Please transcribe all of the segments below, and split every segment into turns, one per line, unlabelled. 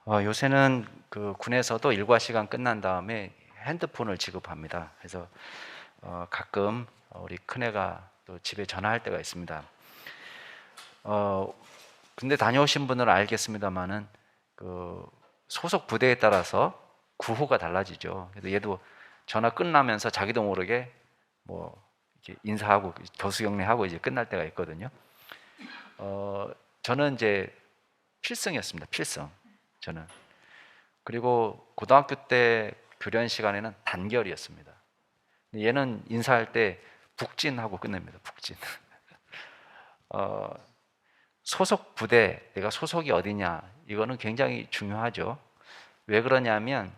요새는 그 군에서도 일과 시간 끝난 다음에 핸드폰을 지급합니다. 그래서 가끔 우리 큰애가 또 집에 전화할 때가 있습니다. 군대 다녀오신 분들은 알겠습니다만은 그 소속 부대에 따라서 구호가 달라지죠. 그래서 얘도 전화 끝나면서 자기도 모르게 뭐 이렇게 인사하고 교수 경례하고 이제 끝날 때가 있거든요. 저는 이제 필승이었습니다. 필승. 저는. 그리고 고등학교 때 교련 시간에는 단결이었습니다. 얘는 인사할 때 북진하고 끝냅니다. 북진. 소속 부대, 내가 소속이 어디냐, 이거는 굉장히 중요하죠. 왜 그러냐면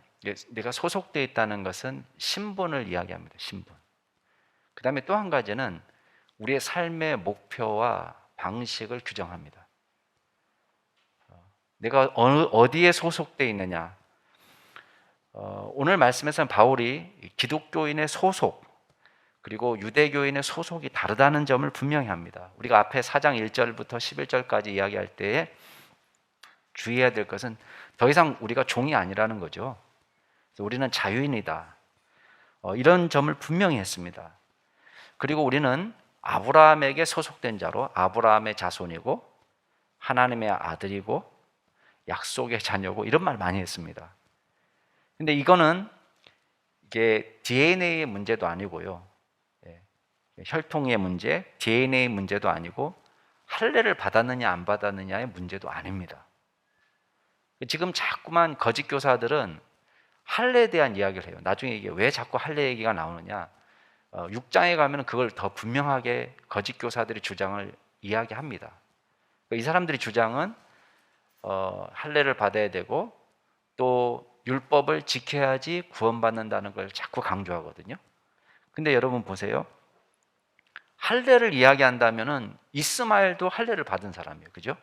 내가 소속되어 있다는 것은 신분을 이야기합니다. 신분. 그 다음에 또 한 가지는 우리의 삶의 목표와 방식을 규정합니다. 내가 어디에 소속되어 있느냐. 오늘 말씀에서는 바울이 기독교인의 소속 그리고 유대교인의 소속이 다르다는 점을 분명히 합니다. 우리가 앞에 4장 1절부터 11절까지 이야기할 때에 주의해야 될 것은 더 이상 우리가 종이 아니라는 거죠. 우리는 자유인이다. 이런 점을 분명히 했습니다. 그리고 우리는 아브라함에게 소속된 자로 아브라함의 자손이고 하나님의 아들이고 약속의 자녀고 이런 말 많이 했습니다. 근데 이거는 이게 DNA의 문제도 아니고요. 혈통의 문제, DNA 문제도 아니고 할례를 받았느냐 안 받았느냐의 문제도 아닙니다. 지금 자꾸만 거짓 교사들은 할례에 대한 이야기를 해요. 나중에 이게 왜 자꾸 할례 얘기가 나오느냐? 6장에 가면 그걸 더 분명하게 거짓 교사들의 주장을 이야기합니다. 이 사람들의 주장은 할례를 받아야 되고 또 율법을 지켜야지 구원받는다는 걸 자꾸 강조하거든요. 근데 여러분 보세요. 할례를 이야기한다면은 이스마엘도 할례를 받은 사람이에요. 그죠?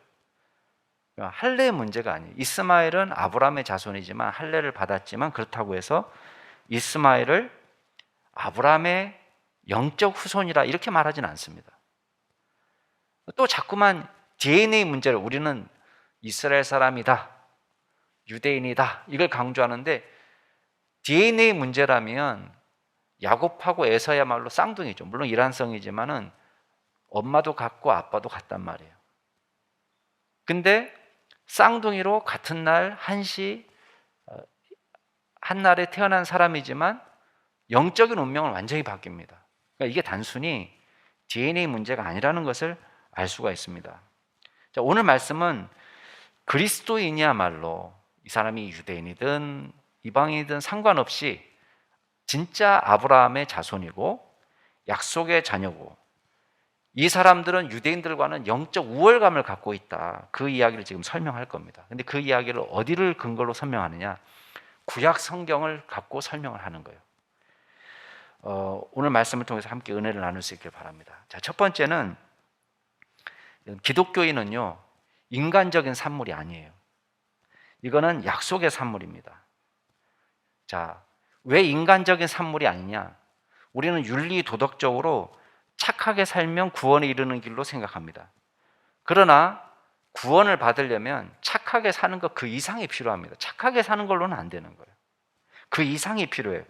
할례의 문제가 아니에요. 이스마엘은 아브라함의 자손이지만 할례를 받았지만 그렇다고 해서 이스마엘을 아브라함의 영적 후손이라 이렇게 말하지는 않습니다. 또 자꾸만 DNA 문제를 우리는 이스라엘 사람이다, 유대인이다 이걸 강조하는데 DNA 문제라면 야곱하고 에서야말로 쌍둥이죠. 물론 이란성이지만은 엄마도 같고 아빠도 같단 말이에요. 근데 쌍둥이로 같은 날 한시 한 날에 태어난 사람이지만 영적인 운명은 완전히 바뀝니다. 그러니까 이게 단순히 DNA 문제가 아니라는 것을 알 수가 있습니다. 자, 오늘 말씀은 그리스도인이야말로 이 사람이 유대인이든 이방인이든 상관없이 진짜 아브라함의 자손이고 약속의 자녀고 이 사람들은 유대인들과는 영적 우월감을 갖고 있다. 그 이야기를 지금 설명할 겁니다. 근데 그 이야기를 어디를 근거로 설명하느냐? 구약 성경을 갖고 설명을 하는 거예요. 오늘 말씀을 통해서 함께 은혜를 나눌 수 있길 바랍니다. 자, 첫 번째는 기독교인은요 인간적인 산물이 아니에요. 이거는 약속의 산물입니다. 자, 왜 인간적인 산물이 아니냐? 우리는 윤리 도덕적으로 착하게 살면 구원에 이르는 길로 생각합니다. 그러나 구원을 받으려면 착하게 사는 것 그 이상이 필요합니다. 착하게 사는 걸로는 안 되는 거예요. 그 이상이 필요해요.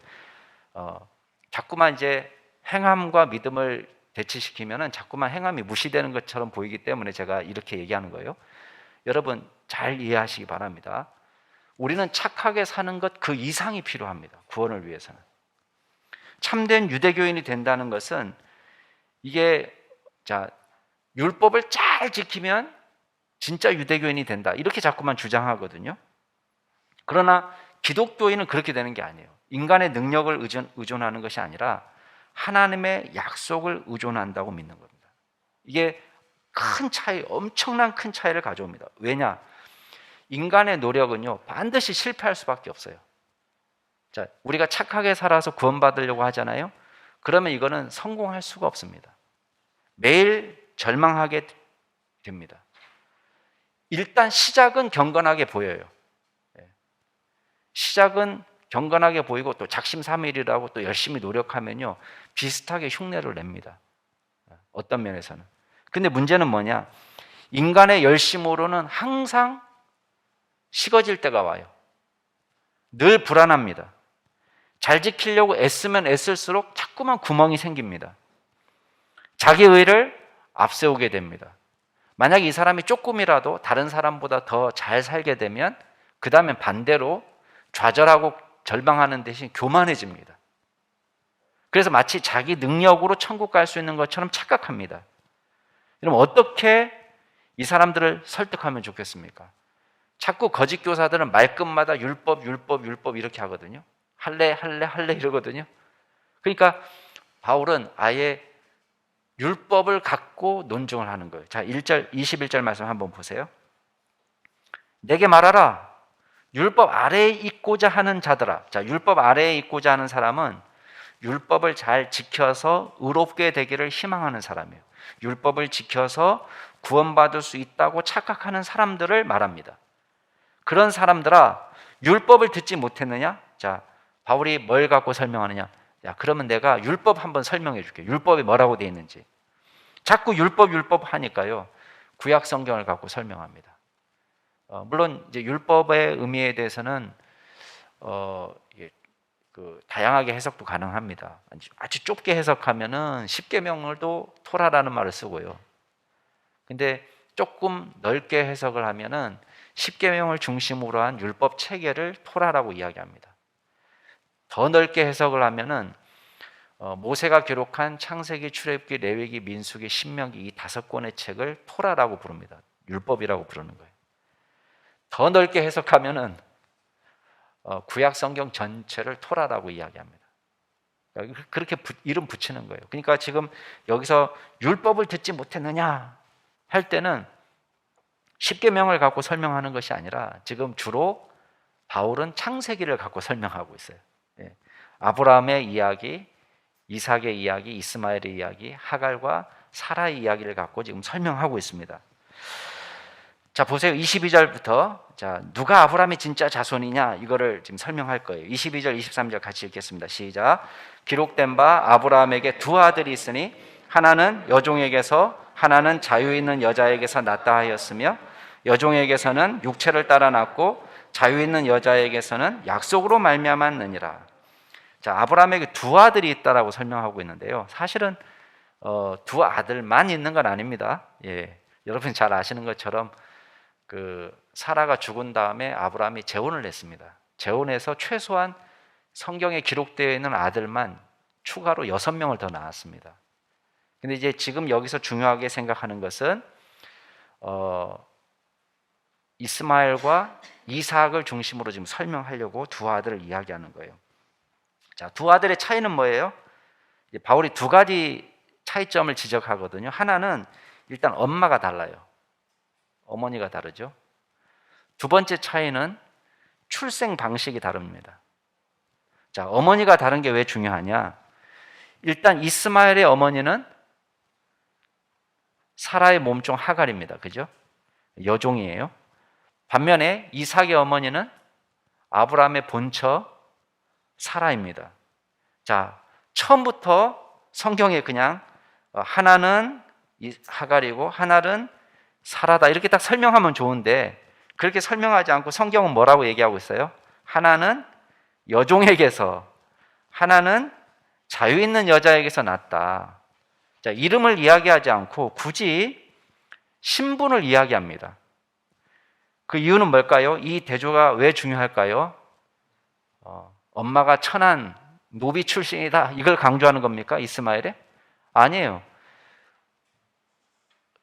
자꾸만 이제 행함과 믿음을 대치시키면은 자꾸만 행함이 무시되는 것처럼 보이기 때문에 제가 이렇게 얘기하는 거예요. 여러분 잘 이해하시기 바랍니다. 우리는 착하게 사는 것 그 이상이 필요합니다. 구원을 위해서는. 참된 유대교인이 된다는 것은 이게 율법을 잘 지키면 진짜 유대교인이 된다. 이렇게 자꾸만 주장하거든요. 그러나 기독교인은 그렇게 되는 게 아니에요. 인간의 능력을 의존하는 것이 아니라 하나님의 약속을 의존한다고 믿는 겁니다. 이게 큰 차이, 엄청난 큰 차이를 가져옵니다. 왜냐? 인간의 노력은요 반드시 실패할 수밖에 없어요. 자, 우리가 착하게 살아서 구원받으려고 하잖아요. 그러면 이거는 성공할 수가 없습니다. 매일 절망하게 됩니다. 일단 시작은 경건하게 보여요. 시작은 경건하게 보이고 또 작심삼일이라고 또 열심히 노력하면요 비슷하게 흉내를 냅니다. 어떤 면에서는. 근데 문제는 뭐냐? 인간의 열심으로는 항상 식어질 때가 와요. 늘 불안합니다. 잘 지키려고 애쓰면 애쓸수록 자꾸만 구멍이 생깁니다. 자기 의를 앞세우게 됩니다. 만약에 이 사람이 조금이라도 다른 사람보다 더 잘 살게 되면 그 다음엔 반대로 좌절하고 절망하는 대신 교만해집니다. 그래서 마치 자기 능력으로 천국 갈 수 있는 것처럼 착각합니다. 그럼 어떻게 이 사람들을 설득하면 좋겠습니까? 자꾸 거짓 교사들은 말끝마다 율법 이렇게 하거든요. 할래 이러거든요. 그러니까 바울은 아예 율법을 갖고 논증을 하는 거예요. 자, 21절 말씀 한번 보세요. 내게 말하라. 율법 아래에 있고자 하는 자들아. 자, 율법 아래에 있고자 하는 사람은 율법을 잘 지켜서 의롭게 되기를 희망하는 사람이에요. 율법을 지켜서 구원받을 수 있다고 착각하는 사람들을 말합니다. 그런 사람들아, 율법을 듣지 못했느냐? 자, 바울이 뭘 갖고 설명하느냐? 야, 그러면 내가 율법 한번 설명해 줄게. 율법이 뭐라고 되어 있는지. 자꾸 율법 하니까요. 구약 성경을 갖고 설명합니다. 물론 이제 율법의 의미에 대해서는 다양하게 해석도 가능합니다. 아주 좁게 해석하면은 십계명을도 토라라는 말을 쓰고요. 근데 조금 넓게 해석을 하면은 십계명을 중심으로 한 율법 체계를 토라라고 이야기합니다. 더 넓게 해석을 하면은 모세가 기록한 창세기, 출애굽기, 레위기, 민수기, 신명기 이 5권의 책을 토라라고 부릅니다. 율법이라고 부르는 거예요. 더 넓게 해석하면은 구약 성경 전체를 토라라고 이야기합니다. 그렇게 이름 붙이는 거예요. 그러니까 지금 여기서 율법을 듣지 못했느냐 할 때는 십계명을 갖고 설명하는 것이 아니라 지금 주로 바울은 창세기를 갖고 설명하고 있어요. 아브라함의 이야기, 이삭의 이야기, 이스마엘의 이야기, 하갈과 사라의 이야기를 갖고 지금 설명하고 있습니다. 자, 보세요. 22절부터 자, 누가 아브라함의 진짜 자손이냐 이거를 지금 설명할 거예요. 22절, 23절 같이 읽겠습니다. 시작. 기록된 바 아브라함에게 2 아들이 있으니 하나는 여종에게서 하나는 자유 있는 여자에게서 낳다 하였으며 여종에게서는 육체를 따라 낳고 자유 있는 여자에게서는 약속으로 말미암았느니라. 자, 아브라함에게 2 아들이 있다라고 설명하고 있는데요. 사실은 2 아들만 있는 건 아닙니다. 여러분이 잘 아시는 것처럼 사라가 죽은 다음에 아브라함이 재혼을 했습니다. 재혼해서 최소한 성경에 기록되어 있는 아들만 추가로 6명을 더 낳았습니다. 근데 이제 지금 여기서 중요하게 생각하는 것은 이스마엘과 이삭을 중심으로 지금 설명하려고 2 아들을 이야기하는 거예요. 자, 2 아들의 차이는 뭐예요? 바울이 2 가지 차이점을 지적하거든요. 하나는 일단 엄마가 달라요. 어머니가 다르죠. 2 번째 차이는 출생 방식이 다릅니다. 자, 어머니가 다른 게 왜 중요하냐? 일단 이스마엘의 어머니는 사라의 몸종 하갈입니다. 그죠? 여종이에요. 반면에 이삭의 어머니는 아브라함의 본처 사라입니다. 자, 처음부터 성경에 그냥 하나는 하갈이고 하나는 사라다 이렇게 딱 설명하면 좋은데 그렇게 설명하지 않고 성경은 뭐라고 얘기하고 있어요? 하나는 여종에게서 하나는 자유 있는 여자에게서 낳았다. 자, 이름을 이야기하지 않고 굳이 신분을 이야기합니다. 그 이유는 뭘까요? 이 대조가 왜 중요할까요? 엄마가 천한 노비 출신이다 이걸 강조하는 겁니까? 이스마엘에? 아니에요.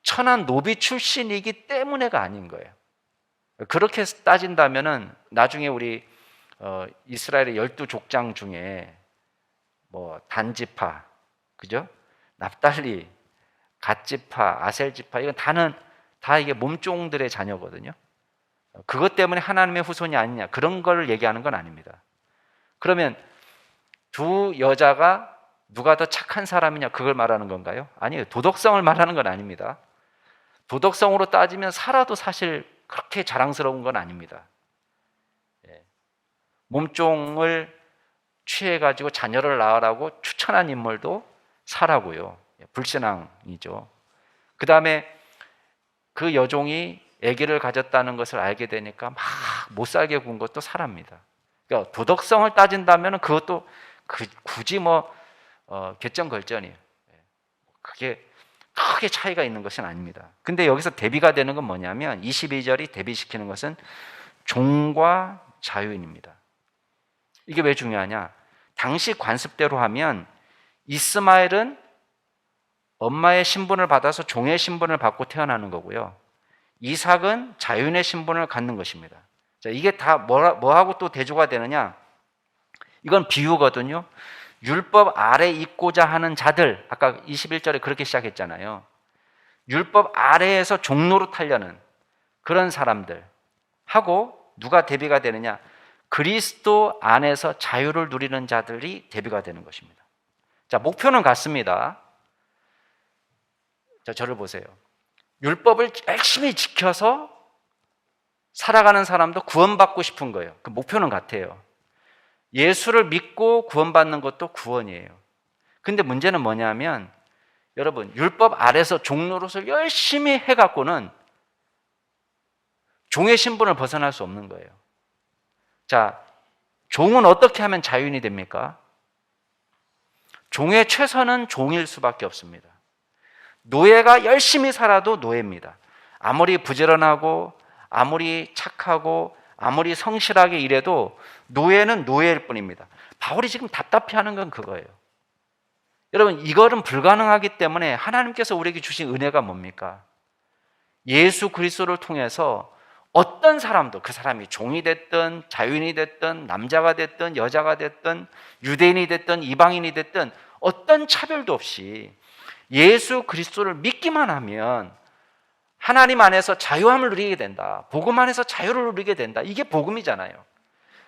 천한 노비 출신이기 때문에가 아닌 거예요. 그렇게 따진다면은 나중에 우리 이스라엘의 12족장 중에 뭐 단지파, 그죠? 납달리, 갓지파, 아셀지파 이건 다 이게 몸종들의 자녀거든요. 그것 때문에 하나님의 후손이 아니냐 그런 걸 얘기하는 건 아닙니다. 그러면 2 여자가 누가 더 착한 사람이냐 그걸 말하는 건가요? 아니에요. 도덕성을 말하는 건 아닙니다. 도덕성으로 따지면 사라도 사실 그렇게 자랑스러운 건 아닙니다. 몸종을 취해가지고 자녀를 낳으라고 추천한 인물도 사라고요. 불신앙이죠. 그 다음에 그 여종이 아기를 가졌다는 것을 알게 되니까 막 못 살게 군 것도 사람입니다. 그러니까 도덕성을 따진다면 그것도 굳이 개정걸전이에요. 그게 크게 차이가 있는 것은 아닙니다. 근데 여기서 대비가 되는 건 뭐냐면 22절이 대비시키는 것은 종과 자유인입니다. 이게 왜 중요하냐? 당시 관습대로 하면 이스마엘은 엄마의 신분을 받아서 종의 신분을 받고 태어나는 거고요. 이삭은 자유인의 신분을 갖는 것입니다. 자, 이게 다 뭐하고 또 대조가 되느냐? 이건 비유거든요. 율법 아래 있고자 하는 자들, 아까 21절에 그렇게 시작했잖아요. 율법 아래에서 종노릇하려는 그런 사람들 하고 누가 대비가 되느냐? 그리스도 안에서 자유를 누리는 자들이 대비가 되는 것입니다. 자, 목표는 같습니다. 자, 저를 보세요. 율법을 열심히 지켜서 살아가는 사람도 구원받고 싶은 거예요. 그 목표는 같아요. 예수를 믿고 구원받는 것도 구원이에요. 근데 문제는 뭐냐면 여러분, 율법 아래서 종노릇을 열심히 해갖고는 종의 신분을 벗어날 수 없는 거예요. 자, 종은 어떻게 하면 자유인이 됩니까? 종의 최선은 종일 수밖에 없습니다. 노예가 열심히 살아도 노예입니다. 아무리 부지런하고 아무리 착하고 아무리 성실하게 일해도 노예는 노예일 뿐입니다. 바울이 지금 답답해하는 건 그거예요. 여러분, 이거는 불가능하기 때문에 하나님께서 우리에게 주신 은혜가 뭡니까? 예수 그리스도를 통해서 어떤 사람도, 그 사람이 종이 됐든 자유인이 됐든 남자가 됐든 여자가 됐든 유대인이 됐든 이방인이 됐든 어떤 차별도 없이 예수 그리스도를 믿기만 하면 하나님 안에서 자유함을 누리게 된다. 복음 안에서 자유를 누리게 된다. 이게 복음이잖아요.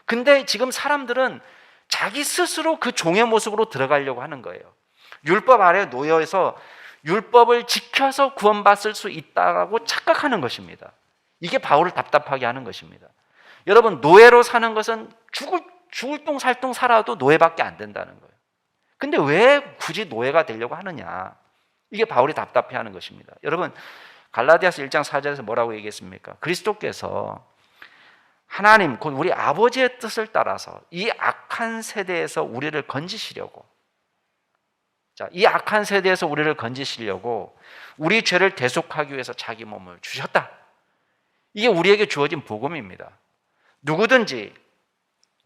근데 지금 사람들은 자기 스스로 그 종의 모습으로 들어가려고 하는 거예요. 율법 아래 놓여서 율법을 지켜서 구원받을 수 있다고 착각하는 것입니다. 이게 바울을 답답하게 하는 것입니다. 여러분, 노예로 사는 것은 죽을 똥 살 똥 살아도 노예밖에 안 된다는 거예요. 근데 왜 굳이 노예가 되려고 하느냐? 이게 바울이 답답해하는 것입니다. 여러분, 갈라디아서 1장 4절에서 뭐라고 얘기했습니까? 그리스도께서 하나님, 곧 우리 아버지의 뜻을 따라서 이 악한 세대에서 우리를 건지시려고, 자, 이 악한 세대에서 우리를 건지시려고 우리 죄를 대속하기 위해서 자기 몸을 주셨다. 이게 우리에게 주어진 복음입니다. 누구든지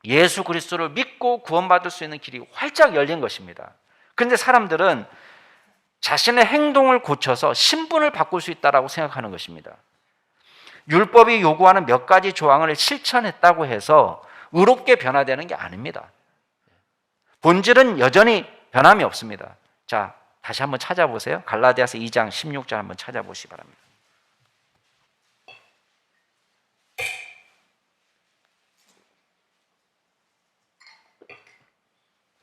예수 그리스도를 믿고 구원받을 수 있는 길이 활짝 열린 것입니다. 그런데 사람들은 자신의 행동을 고쳐서 신분을 바꿀 수 있다고 생각하는 것입니다. 율법이 요구하는 몇 가지 조항을 실천했다고 해서 의롭게 변화되는 게 아닙니다. 본질은 여전히 변함이 없습니다. 자, 다시 한번 찾아보세요. 갈라디아서 2장 16절 한번 찾아보시기 바랍니다.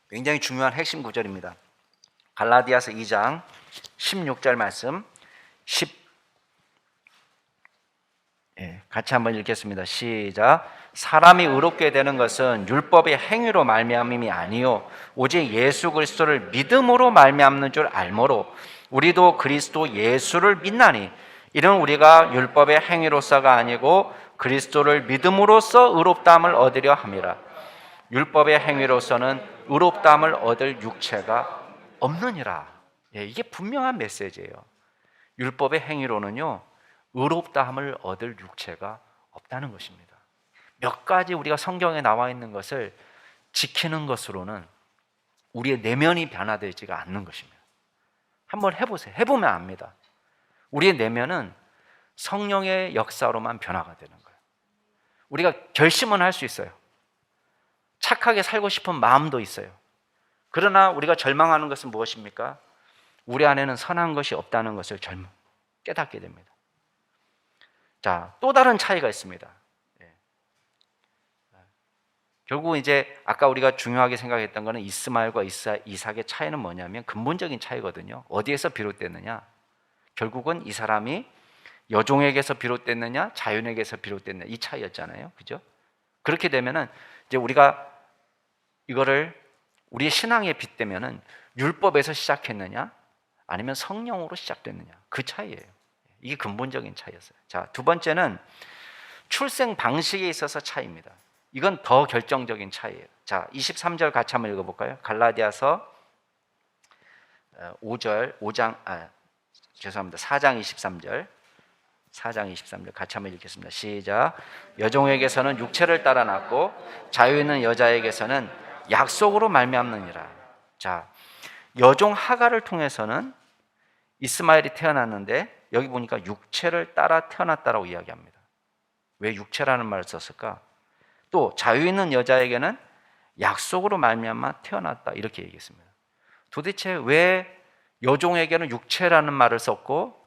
굉장히 중요한 핵심 구절입니다. 갈라디아서 2장 16절 말씀 같이 한번 읽겠습니다. 시작. 사람이 의롭게 되는 것은 율법의 행위로 말미암음이 아니요 오직 예수 그리스도를 믿음으로 말미암는 줄 알므로 우리도 그리스도 예수를 믿나니 이는 우리가 율법의 행위로서가 아니고 그리스도를 믿음으로써 의롭다함을 얻으려 함이라. 율법의 행위로서는 의롭다함을 얻을 육체가 없느니라. 이게 분명한 메시지예요. 율법의 행위로는요, 의롭다함을 얻을 육체가 없다는 것입니다. 몇 가지 우리가 성경에 나와 있는 것을 지키는 것으로는 우리의 내면이 변화되지가 않는 것입니다. 한번 해보세요. 해보면 압니다. 우리의 내면은 성령의 역사로만 변화가 되는 거예요. 우리가 결심은 할 수 있어요. 착하게 살고 싶은 마음도 있어요. 그러나 우리가 절망하는 것은 무엇입니까? 우리 안에는 선한 것이 없다는 것을 깨닫게 됩니다. 자, 또 다른 차이가 있습니다. 결국 이제 아까 우리가 중요하게 생각했던 것은 이스마엘과 이삭의 차이는 뭐냐면 근본적인 차이거든요. 어디에서 비롯됐느냐? 결국은 이 사람이 여종에게서 비롯됐느냐, 자연에게서 비롯됐느냐, 이 차이였잖아요. 그죠? 그렇게 되면은 이제 우리가 이거를 우리의 신앙에 빗대면은 율법에서 시작했느냐, 아니면 성령으로 시작됐느냐, 그 차이예요. 이게 근본적인 차이였어요. 자, 두 번째는 출생 방식에 있어서 차이입니다. 이건 더 결정적인 차이예요. 자, 23절 같이 한번 읽어볼까요? 갈라디아서 4장 23절. 4장 23절 같이 한번 읽겠습니다. 시작. 여종에게서는 육체를 따라 낳고 자유 있는 여자에게서는 약속으로 말미암느니라. 자, 여종 하갈을 통해서는 이스마엘이 태어났는데 여기 보니까 육체를 따라 태어났다라고 이야기합니다. 왜 육체라는 말을 썼을까? 또 자유 있는 여자에게는 약속으로 말미암아 태어났다 이렇게 얘기했습니다. 도대체 왜 여종에게는 육체라는 말을 썼고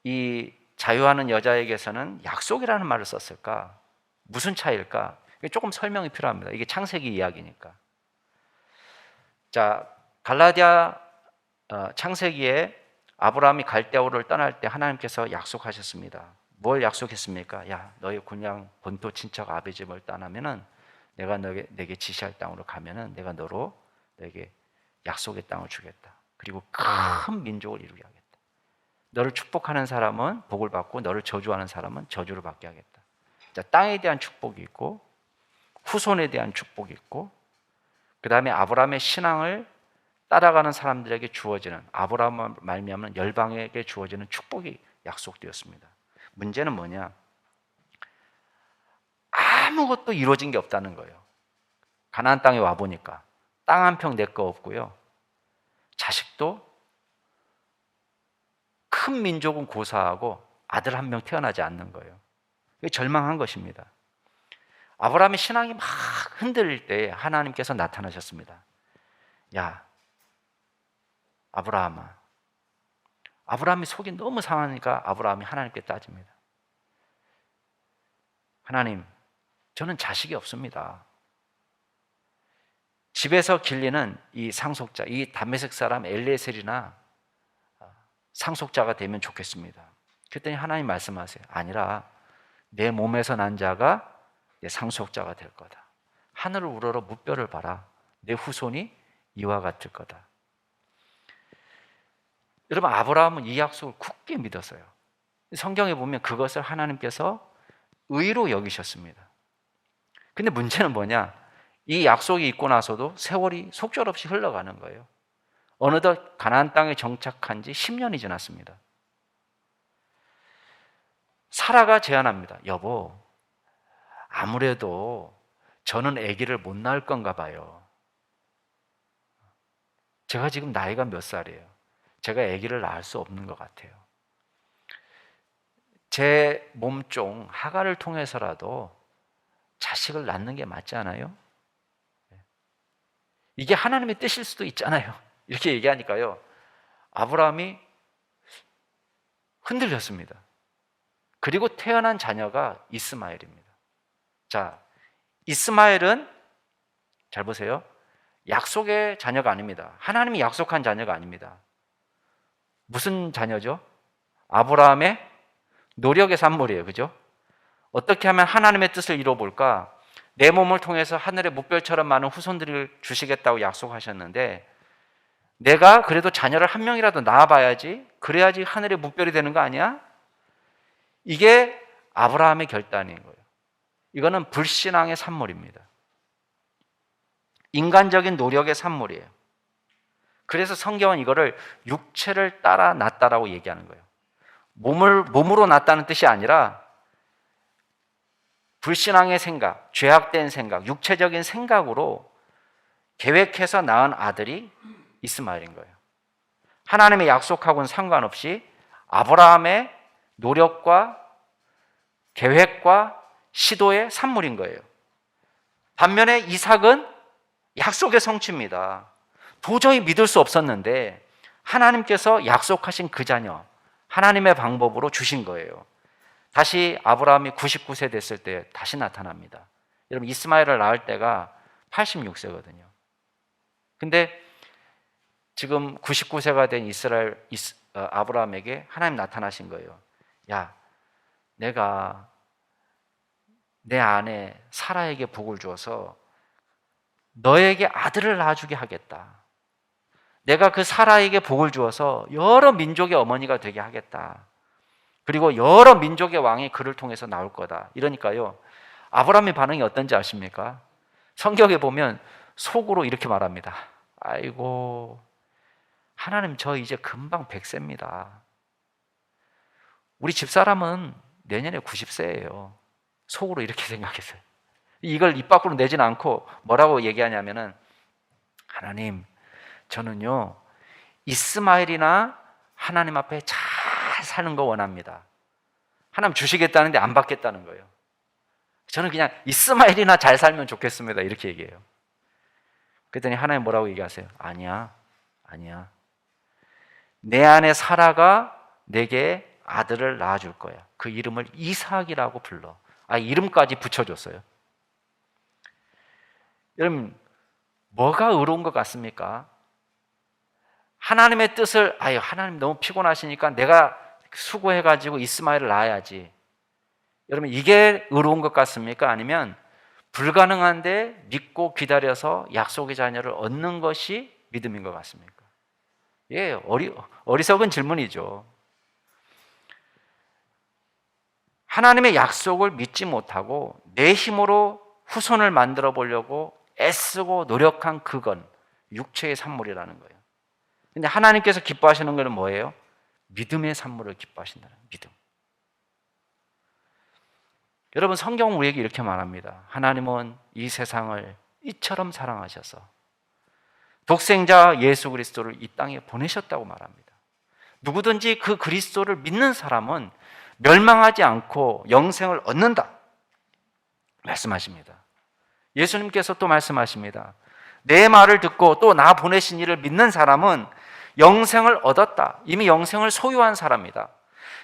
이 자유하는 여자에게서는 약속이라는 말을 썼을까? 무슨 차이일까? 조금 설명이 필요합니다. 이게 창세기 이야기니까. 자, 갈라디아 창세기에 아브라함이 갈대아우를 떠날 때 하나님께서 약속하셨습니다. 뭘 약속했습니까? 야, 너희 군량 본토 친척 아비 집을 떠나면은 내가 내게 지시할 땅으로 가면은 내가 너에게 약속의 땅을 주겠다. 그리고 큰 민족을 이루게 하겠다. 너를 축복하는 사람은 복을 받고 너를 저주하는 사람은 저주를 받게 하겠다. 자, 땅에 대한 축복이 있고 후손에 대한 축복이 있고 그 다음에 아브라함의 신앙을 따라가는 사람들에게 주어지는 아브라함을 말미암은 열방에게 주어지는 축복이 약속되었습니다. 문제는 뭐냐? 아무것도 이루어진 게 없다는 거예요. 가나안 땅에 와보니까 땅 한 평 내 거 없고요. 자식도 큰 민족은 고사하고 아들 한 명 태어나지 않는 거예요. 절망한 것입니다. 아브라함의 신앙이 막 흔들릴 때 하나님께서 나타나셨습니다. 야, 아브라함아. 아브라함이 속이 너무 상하니까 아브라함이 하나님께 따집니다. 하나님, 저는 자식이 없습니다. 집에서 길리는 이 상속자, 이 다메섹 사람 엘리에셀이나 상속자가 되면 좋겠습니다. 그랬더니 하나님 말씀하세요. 아니라 내 몸에서 난 자가 내 상속자가 될 거다. 하늘을 우러러 무뼈를 봐라. 내 후손이 이와 같을 거다. 여러분, 아브라함은 이 약속을 굳게 믿었어요. 성경에 보면 그것을 하나님께서 의로 여기셨습니다. 근데 문제는 뭐냐? 이 약속이 있고 나서도 세월이 속절없이 흘러가는 거예요. 어느덧 가나안 땅에 정착한 지 10년이 지났습니다. 사라가 제안합니다. 여보, 아무래도 저는 아기를 못 낳을 건가 봐요. 제가 지금 나이가 몇 살이에요? 제가 아기를 낳을 수 없는 것 같아요. 제 몸종 하갈을 통해서라도 자식을 낳는 게 맞지 않아요? 이게 하나님의 뜻일 수도 있잖아요. 이렇게 얘기하니까요, 아브라함이 흔들렸습니다. 그리고 태어난 자녀가 이스마엘입니다. 자, 이스마엘은 잘 보세요. 약속의 자녀가 아닙니다. 하나님이 약속한 자녀가 아닙니다. 무슨 자녀죠? 아브라함의 노력의 산물이에요. 그죠? 어떻게 하면 하나님의 뜻을 이뤄볼까? 내 몸을 통해서 하늘의 묵별처럼 많은 후손들을 주시겠다고 약속하셨는데 내가 그래도 자녀를 한 명이라도 낳아봐야지, 그래야지 하늘의 묵별이 되는 거 아니야? 이게 아브라함의 결단인 거예요. 이거는 불신앙의 산물입니다. 인간적인 노력의 산물이에요. 그래서 성경은 이거를 육체를 따라 낳았다라고 얘기하는 거예요. 몸으로 낳았다는 뜻이 아니라 불신앙의 생각, 죄악된 생각, 육체적인 생각으로 계획해서 낳은 아들이 이스마엘인 거예요. 하나님의 약속하고는 상관없이 아브라함의 노력과 계획과 시도의 산물인 거예요. 반면에 이삭은 약속의 성취입니다. 도저히 믿을 수 없었는데 하나님께서 약속하신 그 자녀, 하나님의 방법으로 주신 거예요. 다시 아브라함이 99세 됐을 때 다시 나타납니다. 여러분, 이스마엘을 낳을 때가 86세거든요. 근데 지금 99세가 된 아브라함에게 하나님 나타나신 거예요. 야, 내가 내 아내 사라에게 복을 주어서 너에게 아들을 낳아주게 하겠다. 내가 그 사라에게 복을 주어서 여러 민족의 어머니가 되게 하겠다. 그리고 여러 민족의 왕이 그를 통해서 나올 거다. 이러니까요, 아브라함의 반응이 어떤지 아십니까? 성경에 보면 속으로 이렇게 말합니다. 아이고, 하나님 저 이제 금방 100세입니다. 우리 집사람은 내년에 90세예요. 속으로 이렇게 생각했어요. 이걸 입 밖으로 내지는 않고 뭐라고 얘기하냐면은, 하나님, 저는요 이스마엘이나 하나님 앞에 잘 사는 거 원합니다. 하나님 주시겠다는데 안 받겠다는 거예요. 저는 그냥 이스마엘이나 잘 살면 좋겠습니다. 이렇게 얘기해요. 그랬더니 하나님 뭐라고 얘기하세요? 아니야. 내 안에 사라가 내게 아들을 낳아줄 거야. 그 이름을 이삭이라고 불러. 이름까지 붙여줬어요. 여러분, 뭐가 의로운 것 같습니까? 하나님의 뜻을, 하나님 너무 피곤하시니까 내가 수고해가지고 이스마엘을 낳아야지. 여러분, 이게 의로운 것 같습니까? 아니면 불가능한데 믿고 기다려서 약속의 자녀를 얻는 것이 믿음인 것 같습니까? 예, 어리석은 질문이죠. 하나님의 약속을 믿지 못하고 내 힘으로 후손을 만들어 보려고 애쓰고 노력한 그건 육체의 산물이라는 거예요. 근데 하나님께서 기뻐하시는 것은 뭐예요? 믿음의 산물을 기뻐하신다는 믿음. 여러분, 성경은 우리에게 이렇게 말합니다. 하나님은 이 세상을 이처럼 사랑하셔서 독생자 예수 그리스도를 이 땅에 보내셨다고 말합니다. 누구든지 그 그리스도를 믿는 사람은 멸망하지 않고 영생을 얻는다 말씀하십니다. 예수님께서 또 말씀하십니다. 내 말을 듣고 또 나 보내신 이를 믿는 사람은 영생을 얻었다. 이미 영생을 소유한 사람이다.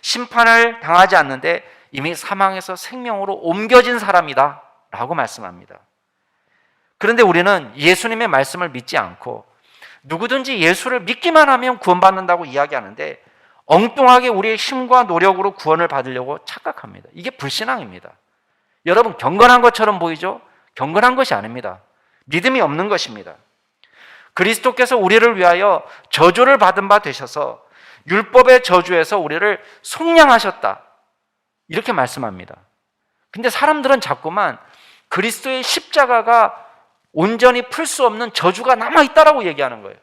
심판을 당하지 않는데 이미 사망에서 생명으로 옮겨진 사람이다 라고 말씀합니다. 그런데 우리는 예수님의 말씀을 믿지 않고 누구든지 예수를 믿기만 하면 구원받는다고 이야기하는데 엉뚱하게 우리의 힘과 노력으로 구원을 받으려고 착각합니다. 이게 불신앙입니다. 여러분, 경건한 것처럼 보이죠? 경건한 것이 아닙니다. 믿음이 없는 것입니다. 그리스도께서 우리를 위하여 저주를 받은 바 되셔서 율법의 저주에서 우리를 속량하셨다. 이렇게 말씀합니다. 근데 사람들은 자꾸만 그리스도의 십자가가 온전히 풀 수 없는 저주가 남아있다라고 얘기하는 거예요.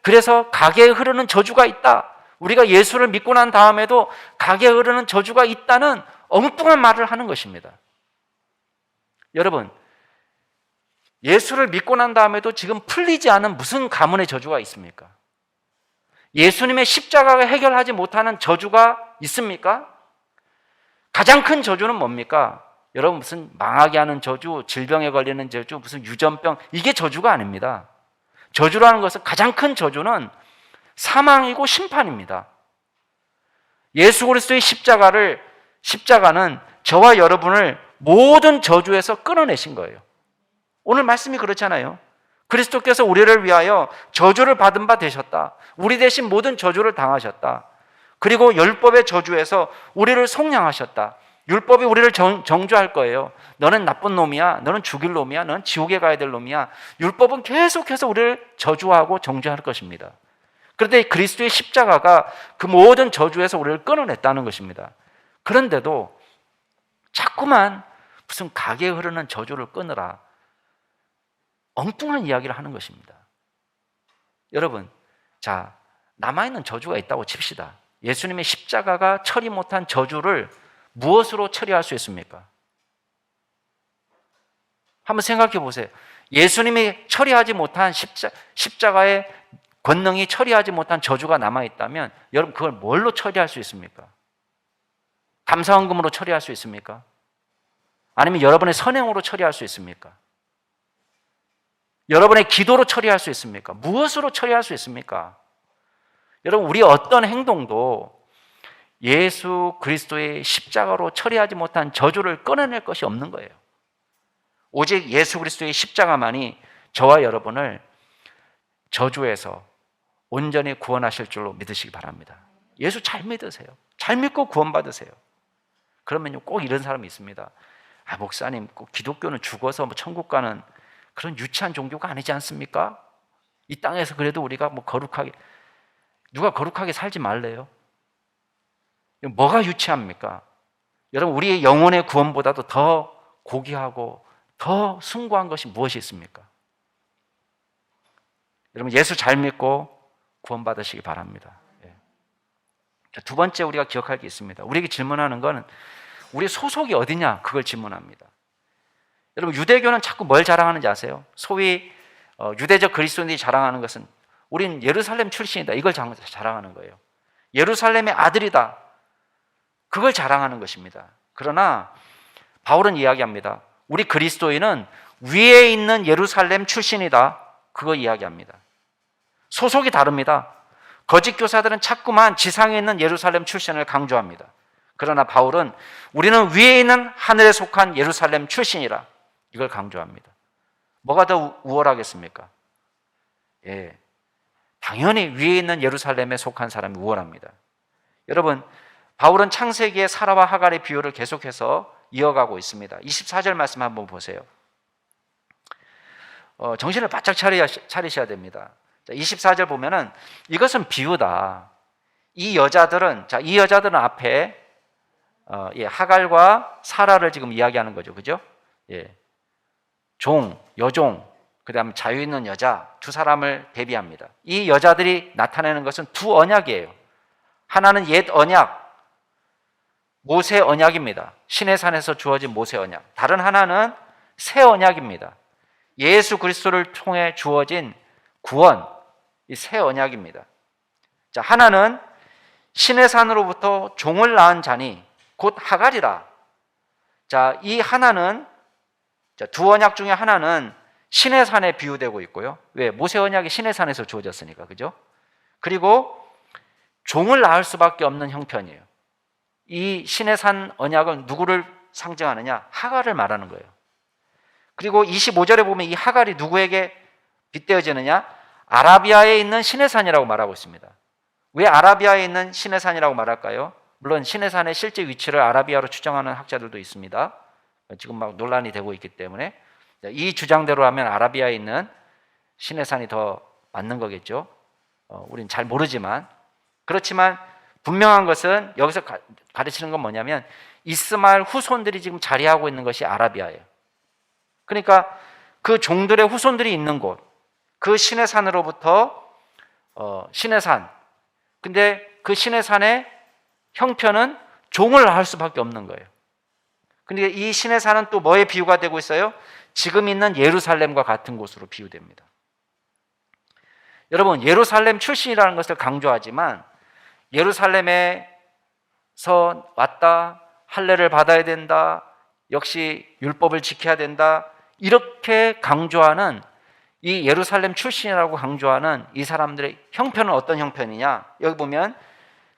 그래서 가게에 흐르는 저주가 있다. 우리가 예수를 믿고 난 다음에도 가게에 흐르는 저주가 있다는 엉뚱한 말을 하는 것입니다. 여러분, 예수를 믿고 난 다음에도 지금 풀리지 않은 무슨 가문의 저주가 있습니까? 예수님의 십자가가 해결하지 못하는 저주가 있습니까? 가장 큰 저주는 뭡니까? 여러분, 무슨 망하게 하는 저주, 질병에 걸리는 저주, 무슨 유전병, 이게 저주가 아닙니다. 저주라는 것은, 가장 큰 저주는 사망이고 심판입니다. 예수 그리스도의 십자가는 저와 여러분을 모든 저주에서 끊어내신 거예요. 오늘 말씀이 그렇잖아요. 그리스도께서 우리를 위하여 저주를 받은 바 되셨다. 우리 대신 모든 저주를 당하셨다. 그리고 율법의 저주에서 우리를 속량하셨다. 율법이 우리를 정죄할 거예요. 너는 나쁜 놈이야. 너는 죽일 놈이야. 너는 지옥에 가야 될 놈이야. 율법은 계속해서 우리를 저주하고 정죄할 것입니다. 그런데 그리스도의 십자가가 그 모든 저주에서 우리를 끊어냈다는 것입니다. 그런데도 자꾸만 무슨 가게에 흐르는 저주를 끊으라, 엉뚱한 이야기를 하는 것입니다. 여러분, 자, 남아있는 저주가 있다고 칩시다. 예수님의 십자가가 처리 못한 저주를 무엇으로 처리할 수 있습니까? 한번 생각해 보세요. 예수님이 처리하지 못한 십자가의 권능이 처리하지 못한 저주가 남아있다면 여러분, 그걸 뭘로 처리할 수 있습니까? 감사헌금으로 처리할 수 있습니까? 아니면 여러분의 선행으로 처리할 수 있습니까? 여러분의 기도로 처리할 수 있습니까? 무엇으로 처리할 수 있습니까? 여러분, 우리 어떤 행동도 예수 그리스도의 십자가로 처리하지 못한 저주를 끊어낼 것이 없는 거예요. 오직 예수 그리스도의 십자가만이 저와 여러분을 저주에서 온전히 구원하실 줄로 믿으시기 바랍니다. 예수 잘 믿으세요. 잘 믿고 구원받으세요. 그러면요, 꼭 이런 사람이 있습니다. 목사님, 꼭 기독교는 죽어서 천국 가는 그런 유치한 종교가 아니지 않습니까? 이 땅에서 그래도 우리가 거룩하게, 누가 거룩하게 살지 말래요? 뭐가 유치합니까? 여러분, 우리의 영혼의 구원보다도 더 고귀하고 더 숭고한 것이 무엇이 있습니까? 여러분, 예수 잘 믿고 구원받으시기 바랍니다. 두 번째 우리가 기억할 게 있습니다. 우리에게 질문하는 것은 우리 소속이 어디냐? 그걸 질문합니다. 여러분, 유대교는 자꾸 뭘 자랑하는지 아세요? 소위 유대적 그리스도인들이 자랑하는 것은 우린 예루살렘 출신이다. 이걸 자랑하는 거예요. 예루살렘의 아들이다. 그걸 자랑하는 것입니다. 그러나 바울은 이야기합니다. 우리 그리스도인은 위에 있는 예루살렘 출신이다. 그거 이야기합니다. 소속이 다릅니다. 거짓 교사들은 자꾸만 지상에 있는 예루살렘 출신을 강조합니다. 그러나 바울은 우리는 위에 있는 하늘에 속한 예루살렘 출신이라 이걸 강조합니다. 뭐가 더 우월하겠습니까? 당연히 위에 있는 예루살렘에 속한 사람이 우월합니다. 여러분, 바울은 창세기의 사라와 하갈의 비유를 계속해서 이어가고 있습니다. 24절 말씀 한번 보세요. 정신을 바짝 차리셔야 됩니다. 24절 보면은 이것은 비유다. 이 여자들은 앞에 하갈과 사라를 지금 이야기하는 거죠. 그죠? 종, 여종, 그 다음에 자유 있는 여자 두 사람을 대비합니다. 이 여자들이 나타내는 것은 두 언약이에요. 하나는 옛 언약, 모세 언약입니다. 시내산에서 주어진 모세 언약. 다른 하나는 새 언약입니다. 예수 그리스도를 통해 주어진 구원, 이 새 언약입니다. 자, 하나는 시내산으로부터 종을 낳은 자니 곧 하갈이라. 자, 이 하나는 두 언약 중에 하나는 시내산에 비유되고 있고요. 왜? 모세 언약이 시내산에서 주어졌으니까, 그죠? 그리고 종을 낳을 수밖에 없는 형편이에요. 이 시내산 언약은 누구를 상징하느냐? 하갈을 말하는 거예요. 그리고 25절에 보면 이 하갈이 누구에게 빗대어지느냐? 아라비아에 있는 시내산이라고 말하고 있습니다. 왜 아라비아에 있는 시내산이라고 말할까요? 물론 시내산의 실제 위치를 아라비아로 추정하는 학자들도 있습니다. 지금 막 논란이 되고 있기 때문에 이 주장대로 하면 아라비아에 있는 시내산이 더 맞는 거겠죠. 우린 잘 모르지만, 그렇지만 분명한 것은 여기서 가르치는 건 뭐냐면 이스마엘 후손들이 지금 자리하고 있는 것이 아라비아예요. 그러니까 그 종들의 후손들이 있는 곳, 그 시내산으로부터 시내산, 근데 그 시내산의 형편은 종을 낳을 수밖에 없는 거예요. 근데 이 시내산은 또 뭐에 비유가 되고 있어요? 지금 있는 예루살렘과 같은 곳으로 비유됩니다. 여러분, 예루살렘 출신이라는 것을 강조하지만 예루살렘에서 왔다, 할례를 받아야 된다, 역시 율법을 지켜야 된다, 이렇게 강조하는 이 예루살렘 출신이라고 강조하는 이 사람들의 형편은 어떤 형편이냐? 여기 보면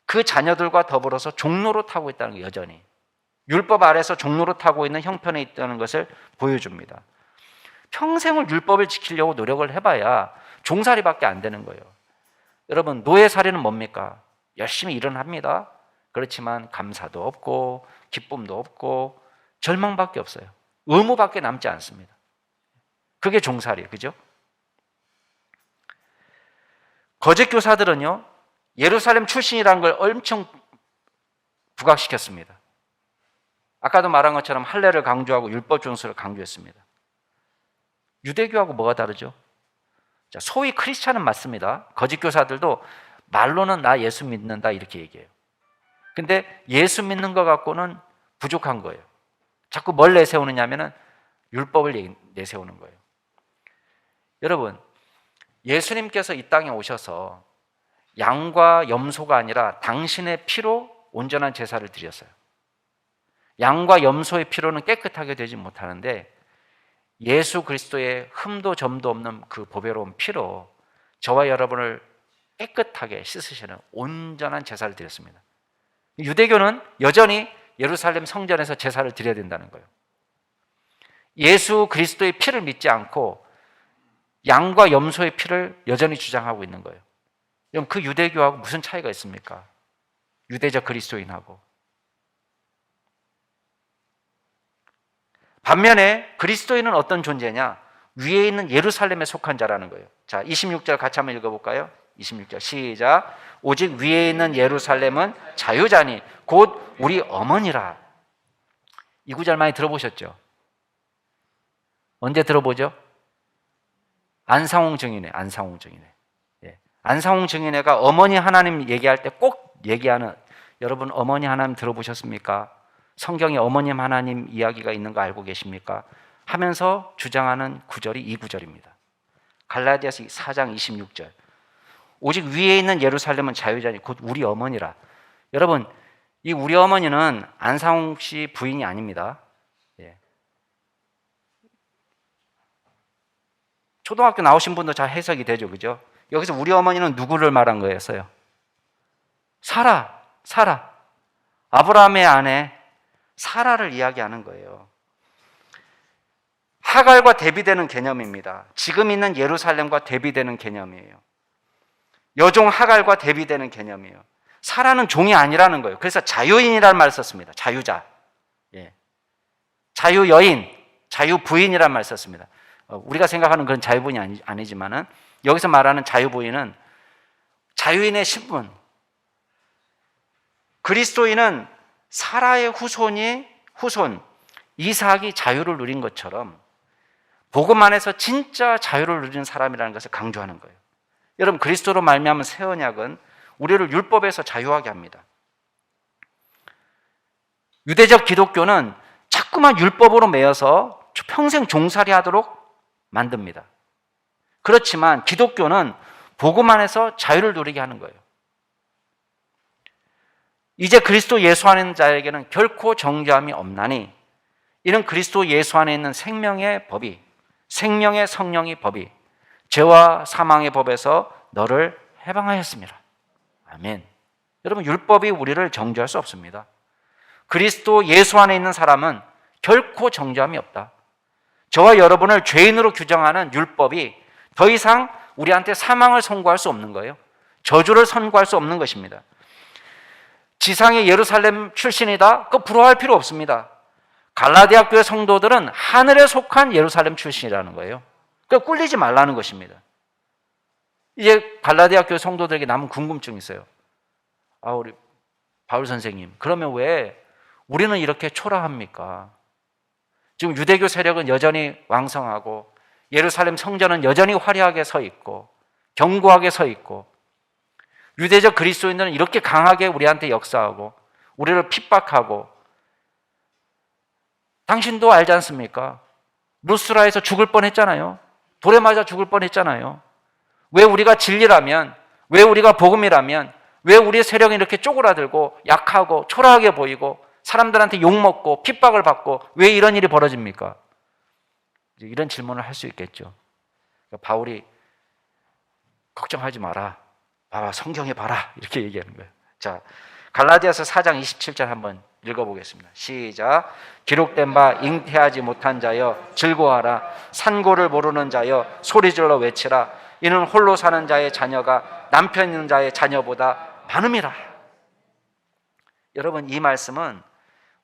그 자녀들과 더불어서 종노릇하고 있다는 게 여전히 율법 아래서 종노릇하고 있는 형편에 있다는 것을 보여줍니다. 평생을 율법을 지키려고 노력을 해봐야 종살이밖에 안 되는 거예요. 여러분, 노예살이는 뭡니까? 열심히 일은 합니다. 그렇지만 감사도 없고 기쁨도 없고 절망밖에 없어요. 의무밖에 남지 않습니다. 그게 종살이에요. 그죠? 거짓 교사들은요, 예루살렘 출신이라는 걸 엄청 부각시켰습니다. 아까도 말한 것처럼 할례를 강조하고 율법 준수를 강조했습니다. 유대교하고 뭐가 다르죠? 자, 소위 크리스찬은 맞습니다. 거짓 교사들도 말로는 나 예수 믿는다 이렇게 얘기해요. 근데 예수 믿는 것 갖고는 부족한 거예요. 자꾸 뭘 내세우느냐면은 율법을 내세우는 거예요. 여러분, 예수님께서 이 땅에 오셔서 양과 염소가 아니라 당신의 피로 온전한 제사를 드렸어요. 양과 염소의 피로는 깨끗하게 되지 못하는데 예수 그리스도의 흠도 점도 없는 그 보배로운 피로 저와 여러분을 깨끗하게 씻으시는 온전한 제사를 드렸습니다. 유대교는 여전히 예루살렘 성전에서 제사를 드려야 된다는 거예요. 예수 그리스도의 피를 믿지 않고 양과 염소의 피를 여전히 주장하고 있는 거예요. 그럼 그 유대교하고 무슨 차이가 있습니까? 유대적 그리스도인하고. 반면에 그리스도인은 어떤 존재냐? 위에 있는 예루살렘에 속한 자라는 거예요. 자, 26절 같이 한번 읽어볼까요? 26절 시작. 오직 위에 있는 예루살렘은 자유자니 곧 우리 어머니라. 이 구절 많이 들어보셨죠? 언제 들어보죠? 안상홍 증인회. 예. 안상홍 증인회가 어머니 하나님 얘기할 때 꼭 얘기하는, 여러분 어머니 하나님 들어보셨습니까? 성경에 어머니 하나님 이야기가 있는 거 알고 계십니까? 하면서 주장하는 구절이 이 구절입니다. 갈라디아서 4장 26절. 오직 위에 있는 예루살렘은 자유자니 곧 우리 어머니라. 여러분, 이 우리 어머니는 안상홍 씨 부인이 아닙니다. 예. 초등학교 나오신 분도 잘 해석이 되죠, 그죠? 여기서 우리 어머니는 누구를 말한 거였어요? 사라. 아브라함의 아내 사라를 이야기하는 거예요. 하갈과 대비되는 개념입니다. 지금 있는 예루살렘과 대비되는 개념이에요. 여종 하갈과 대비되는 개념이에요. 사라는 종이 아니라는 거예요. 그래서 자유인이라는 말을 썼습니다. 자유자. 예. 자유여인, 자유부인이라는 말을 썼습니다. 우리가 생각하는 그런 자유부인이 아니지만은 여기서 말하는 자유부인은 자유인의 신분. 그리스도인은 사라의 후손 이삭이 자유를 누린 것처럼 복음 안에서 진짜 자유를 누리는 사람이라는 것을 강조하는 거예요. 여러분, 그리스도로 말미암은 새 언약은 우리를 율법에서 자유하게 합니다. 유대적 기독교는 자꾸만 율법으로 매여서 평생 종살이 하도록 만듭니다. 그렇지만 기독교는 복음 안에서 자유를 누리게 하는 거예요. 이제 그리스도 예수 안에 있는 자에게는 결코 정죄함이 없나니 이는 그리스도 예수 안에 있는 생명의 법이, 생명의 성령의 법이 죄와 사망의 법에서 너를 해방하였습니다. 아멘. 여러분, 율법이 우리를 정죄할 수 없습니다. 그리스도 예수 안에 있는 사람은 결코 정죄함이 없다. 저와 여러분을 죄인으로 규정하는 율법이 더 이상 우리한테 사망을 선고할 수 없는 거예요. 저주를 선고할 수 없는 것입니다. 지상의 예루살렘 출신이다? 그거 부러워할 필요 없습니다. 갈라디아 교회 성도들은 하늘에 속한 예루살렘 출신이라는 거예요. 그러니까 꿀리지 말라는 것입니다. 이제 갈라디아 교회 성도들에게 남은 궁금증이 있어요. 우리 바울 선생님, 그러면 왜 우리는 이렇게 초라합니까? 지금 유대교 세력은 여전히 왕성하고 예루살렘 성전은 여전히 화려하게 서 있고 견고하게 서 있고 유대적 그리스도인들은 이렇게 강하게 우리한테 역사하고 우리를 핍박하고, 당신도 알지 않습니까? 루스라에서 죽을 뻔했잖아요. 돌에 맞아 죽을 뻔했잖아요. 왜 우리가 진리라면, 왜 우리가 복음이라면, 왜 우리의 세력이 이렇게 쪼그라들고 약하고 초라하게 보이고 사람들한테 욕먹고 핍박을 받고 왜 이런 일이 벌어집니까? 이런 질문을 할 수 있겠죠. 그러니까 바울이 걱정하지 마라. 봐봐, 성경에 봐라. 이렇게 얘기하는 거예요. 자, 갈라디아서 4장 27절 한번 읽어보겠습니다. 시작. 기록된 바 잉태하지 못한 자여 즐거워하라. 산고를 모르는 자여 소리질러 외치라. 이는 홀로 사는 자의 자녀가 남편 있는 자의 자녀보다 많음이라. 여러분, 이 말씀은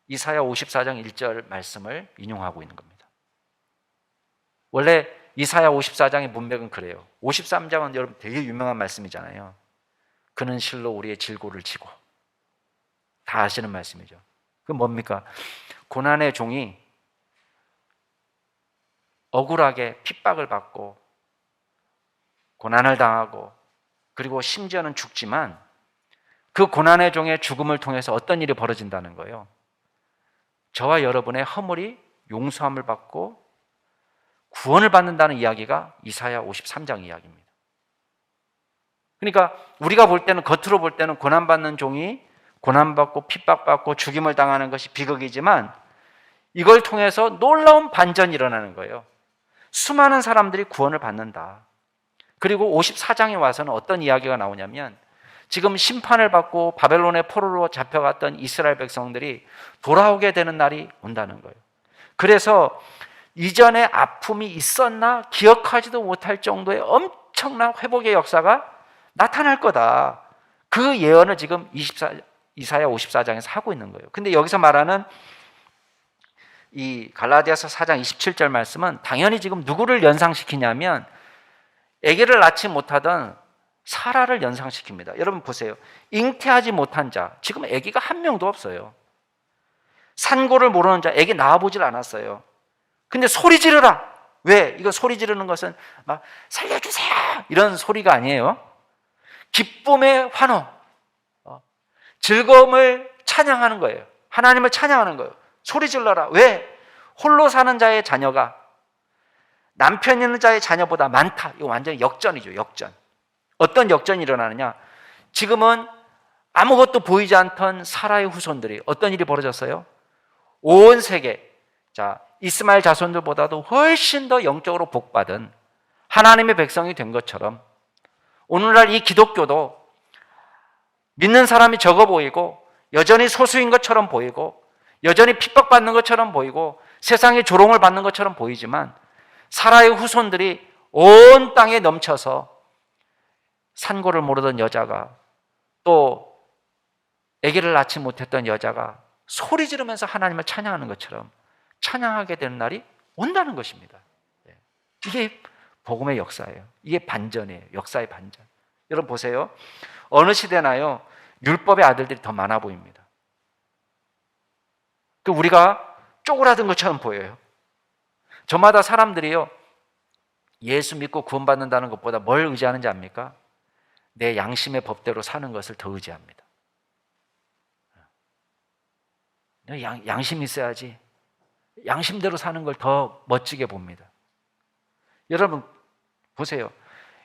이사야 54장 1절 말씀을 인용하고 있는 겁니다. 원래 이사야 54장의 문맥은 그래요. 53장은 여러분 되게 유명한 말씀이잖아요. 그는 실로 우리의 질고를 지고. 다 아시는 말씀이죠. 그건 뭡니까? 고난의 종이 억울하게 핍박을 받고 고난을 당하고 그리고 심지어는 죽지만 그 고난의 종의 죽음을 통해서 어떤 일이 벌어진다는 거예요. 저와 여러분의 허물이 용서함을 받고 구원을 받는다는 이야기가 이사야 53장 이야기입니다. 그러니까 우리가 볼 때는, 겉으로 볼 때는 고난받는 종이 고난받고 핍박받고 죽임을 당하는 것이 비극이지만 이걸 통해서 놀라운 반전이 일어나는 거예요. 수많은 사람들이 구원을 받는다. 그리고 54장에 와서는 어떤 이야기가 나오냐면 지금 심판을 받고 바벨론의 포로로 잡혀갔던 이스라엘 백성들이 돌아오게 되는 날이 온다는 거예요. 그래서 이전에 아픔이 있었나 기억하지도 못할 정도의 엄청난 회복의 역사가 나타날 거다. 그 예언을 지금 이사야 54장에서 하고 있는 거예요. 근데 여기서 말하는 이 갈라디아서 4장 27절 말씀은 당연히 지금 누구를 연상시키냐면 아기를 낳지 못하던 사라를 연상시킵니다. 여러분 보세요. 잉태하지 못한 자, 지금 아기가 한 명도 없어요. 산고를 모르는 자, 아기 낳아보질 않았어요. 근데 소리 지르라. 왜? 이거 소리 지르는 것은 막 살려주세요 이런 소리가 아니에요. 기쁨의 환호, 즐거움을 찬양하는 거예요. 하나님을 찬양하는 거예요. 소리 질러라. 왜? 홀로 사는 자의 자녀가 남편 있는 자의 자녀보다 많다. 이거 완전히 역전이죠. 역전. 어떤 역전이 일어나느냐? 지금은 아무것도 보이지 않던 사라의 후손들이 어떤 일이 벌어졌어요? 온 세계, 자, 이스마엘 자손들보다도 훨씬 더 영적으로 복받은 하나님의 백성이 된 것처럼 오늘날 이 기독교도 믿는 사람이 적어 보이고 여전히 소수인 것처럼 보이고 여전히 핍박받는 것처럼 보이고 세상의 조롱을 받는 것처럼 보이지만 사라의 후손들이 온 땅에 넘쳐서 산고를 모르던 여자가 또 아기를 낳지 못했던 여자가 소리 지르면서 하나님을 찬양하는 것처럼 찬양하게 되는 날이 온다는 것입니다. 이게 복음의 역사예요. 이게 반전이에요. 역사의 반전. 여러분 보세요. 어느 시대나요? 율법의 아들들이 더 많아 보입니다. 우리가 쪼그라든 것처럼 보여요. 저마다 사람들이요, 예수 믿고 구원받는다는 것보다 뭘 의지하는지 압니까? 내 양심의 법대로 사는 것을 더 의지합니다. 양심이 있어야지. 양심대로 사는 걸 더 멋지게 봅니다. 여러분 보세요.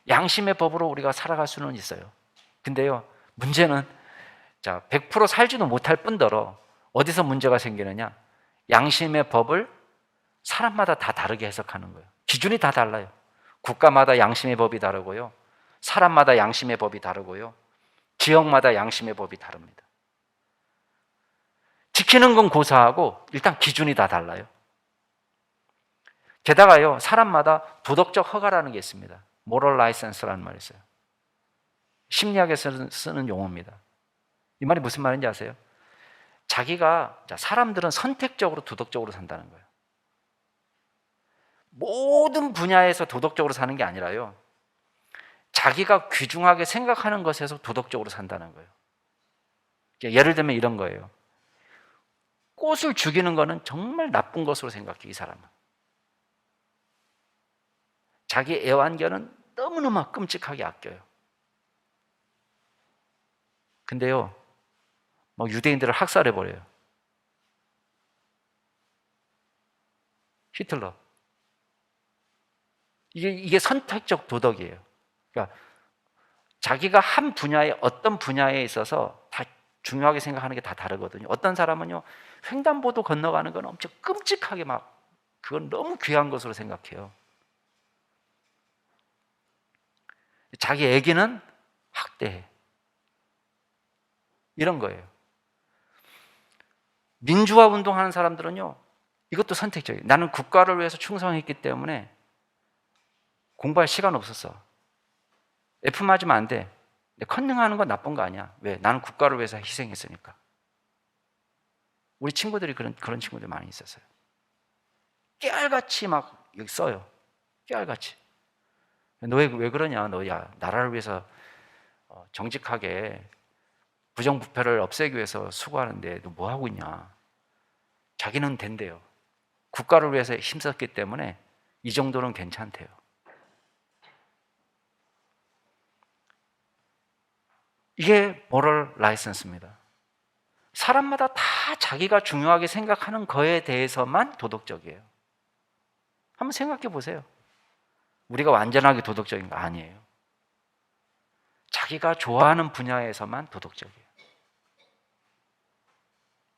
양심의 법으로 우리가 살아갈 수는 있어요. 근데요, 문제는 100% 살지도 못할 뿐더러 어디서 문제가 생기느냐? 양심의 법을 사람마다 다 다르게 해석하는 거예요. 기준이 다 달라요. 국가마다 양심의 법이 다르고요, 사람마다 양심의 법이 다르고요, 지역마다 양심의 법이 다릅니다. 지키는 건 고사하고 일단 기준이 다 달라요. 게다가요, 사람마다 도덕적 허가라는 게 있습니다. moral license라는 말이 있어요. 심리학에서 쓰는 용어입니다. 이 말이 무슨 말인지 아세요? 사람들은 선택적으로 도덕적으로 산다는 거예요. 모든 분야에서 도덕적으로 사는 게 아니라요, 자기가 귀중하게 생각하는 것에서 도덕적으로 산다는 거예요. 예를 들면 이런 거예요. 꽃을 죽이는 거는 정말 나쁜 것으로 생각해, 이 사람은. 자기 애완견은 너무너무 끔찍하게 아껴요. 근데요, 유대인들을 학살해버려요. 히틀러. 이게 선택적 도덕이에요. 그러니까 자기가 한 분야에, 어떤 분야에 있어서 다 중요하게 생각하는 게 다 다르거든요. 어떤 사람은요, 횡단보도 건너가는 건 엄청 끔찍하게 그건 너무 귀한 것으로 생각해요. 자기 애기는 학대해. 이런 거예요. 민주화 운동하는 사람들은요, 이것도 선택적이에요. 나는 국가를 위해서 충성했기 때문에 공부할 시간 없었어. F 맞으면 안 돼. 근데 컨닝하는 건 나쁜 거 아니야. 왜? 나는 국가를 위해서 희생했으니까. 우리 친구들이 그런 친구들 많이 있었어요. 깨알같이 여기 써요. 깨알같이. 너 왜 그러냐? 너야 나라를 위해서 정직하게 부정부패를 없애기 위해서 수고하는데 너 뭐 하고 있냐? 자기는 된대요. 국가를 위해서 힘썼기 때문에 이 정도는 괜찮대요. 이게 모럴 라이선스입니다. 사람마다 다 자기가 중요하게 생각하는 거에 대해서만 도덕적이에요. 한번 생각해 보세요. 우리가 완전하게 도덕적인 거 아니에요. 자기가 좋아하는 분야에서만 도덕적이에요.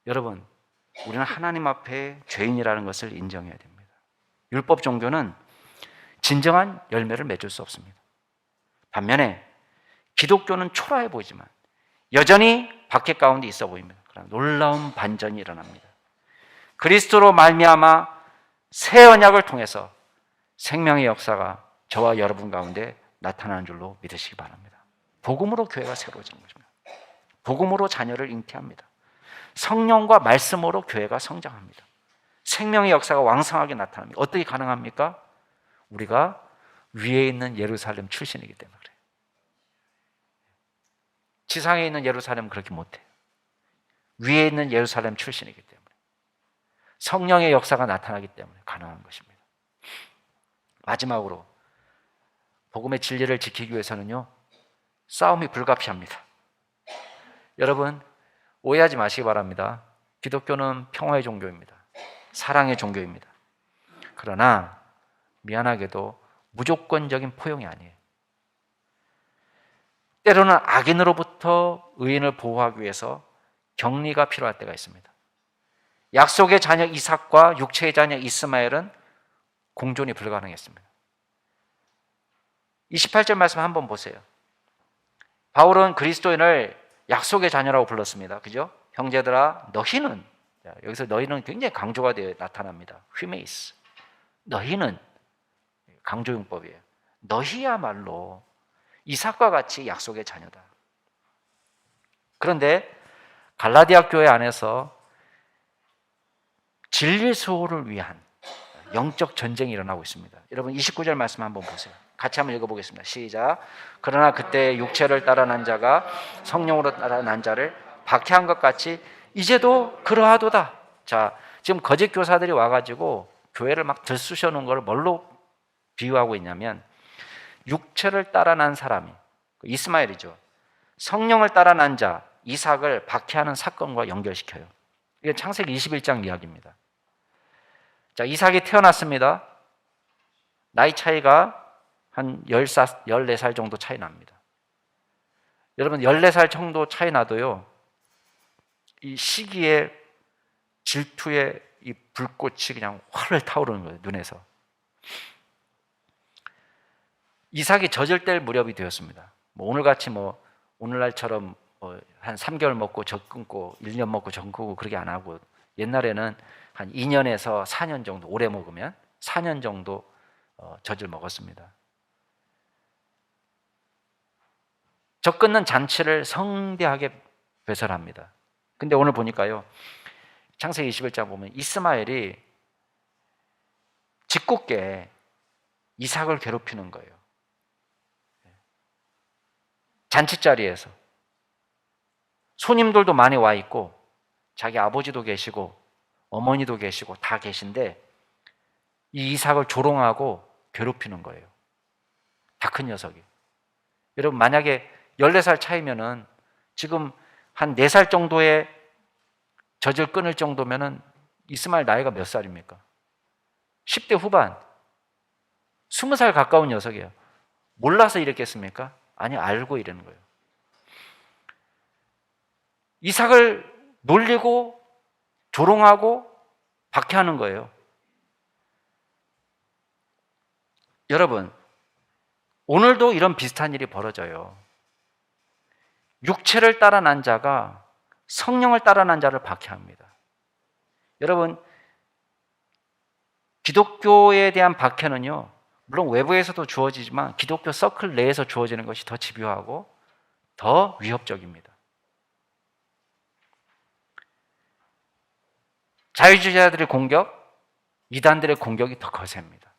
여러분, 우리는 하나님 앞에 죄인이라는 것을 인정해야 됩니다. 율법 종교는 진정한 열매를 맺을 수 없습니다. 반면에 기독교는 초라해 보이지만 여전히 박해 가운데 있어 보입니다. 그러나 놀라운 반전이 일어납니다. 그리스도로 말미암아 새 언약을 통해서 생명의 역사가 저와 여러분 가운데 나타나는 줄로 믿으시기 바랍니다. 복음으로 교회가 새로워지는 것입니다. 복음으로 자녀를 잉태합니다. 성령과 말씀으로 교회가 성장합니다. 생명의 역사가 왕성하게 나타납니다. 어떻게 가능합니까? 우리가 위에 있는 예루살렘 출신이기 때문에 그래요. 지상에 있는 예루살렘은 그렇게 못해요. 위에 있는 예루살렘 출신이기 때문에. 성령의 역사가 나타나기 때문에 가능한 것입니다. 마지막으로 복음의 진리를 지키기 위해서는요, 싸움이 불가피합니다. 여러분, 오해하지 마시기 바랍니다. 기독교는 평화의 종교입니다. 사랑의 종교입니다. 그러나 미안하게도 무조건적인 포용이 아니에요. 때로는 악인으로부터 의인을 보호하기 위해서 격리가 필요할 때가 있습니다. 약속의 자녀 이삭과 육체의 자녀 이스마엘은 공존이 불가능했습니다. 28절 말씀 한번 보세요. 바울은 그리스도인을 약속의 자녀라고 불렀습니다. 그죠? 형제들아, 너희는, 여기서 너희는 굉장히 강조가 되어 나타납니다. 휘메이스. 너희는 강조용법이에요. 너희야말로 이삭과 같이 약속의 자녀다. 그런데 갈라디아 교회 안에서 진리 수호를 위한 영적 전쟁이 일어나고 있습니다. 여러분 29절 말씀 한번 보세요. 같이 한번 읽어보겠습니다. 시작. 그러나 그때 육체를 따라 난 자가 성령으로 따라 난 자를 박해한 것 같이 이제도 그러하도다. 자, 지금 거짓 교사들이 와가지고 교회를 막 들쑤셔 놓은 걸 뭘로 비유하고 있냐면, 육체를 따라 난 사람이 이스마엘이죠. 성령을 따라 난 자 이삭을 박해하는 사건과 연결시켜요. 이게 창세기 21장 이야기입니다. 자, 이삭이 태어났습니다. 나이 차이가 한 14살 정도 차이 납니다. 여러분 14살 정도 차이 나도요, 이 시기에 질투의 이 불꽃이 그냥 활활 타오르는 거예요, 눈에서. 이삭이 젖을 뗄 무렵이 되었습니다. 오늘같이 오늘날처럼 한 3개월 먹고 젖 끊고 1년 먹고 젖 끊고 그렇게 안 하고, 옛날에는 한 2년에서 4년 정도, 오래 먹으면 4년 정도 젖을 먹었습니다. 젖 끊는 잔치를 성대하게 배설합니다. 근데 오늘 보니까요, 창세기 21장 보면 이스마엘이 짓궂게 이삭을 괴롭히는 거예요. 잔치자리에서 손님들도 많이 와 있고 자기 아버지도 계시고 어머니도 계시고 다 계신데 이 이삭을 조롱하고 괴롭히는 거예요. 다 큰 녀석이. 여러분 만약에 14살 차이면은 지금 한 4살 정도의 젖을 끊을 정도면은 이스마엘 나이가 몇 살입니까? 10대 후반. 20살 가까운 녀석이에요. 몰라서 이랬겠습니까? 아니, 알고 이러는 거예요. 이삭을 놀리고 조롱하고 박해하는 거예요. 여러분, 오늘도 이런 비슷한 일이 벌어져요. 육체를 따라 난 자가 성령을 따라 난 자를 박해합니다. 여러분, 기독교에 대한 박해는요, 물론 외부에서도 주어지지만 기독교 서클 내에서 주어지는 것이 더 집요하고 더 위협적입니다. 자유주의자들의 공격, 이단들의 공격이 더 거셉니다.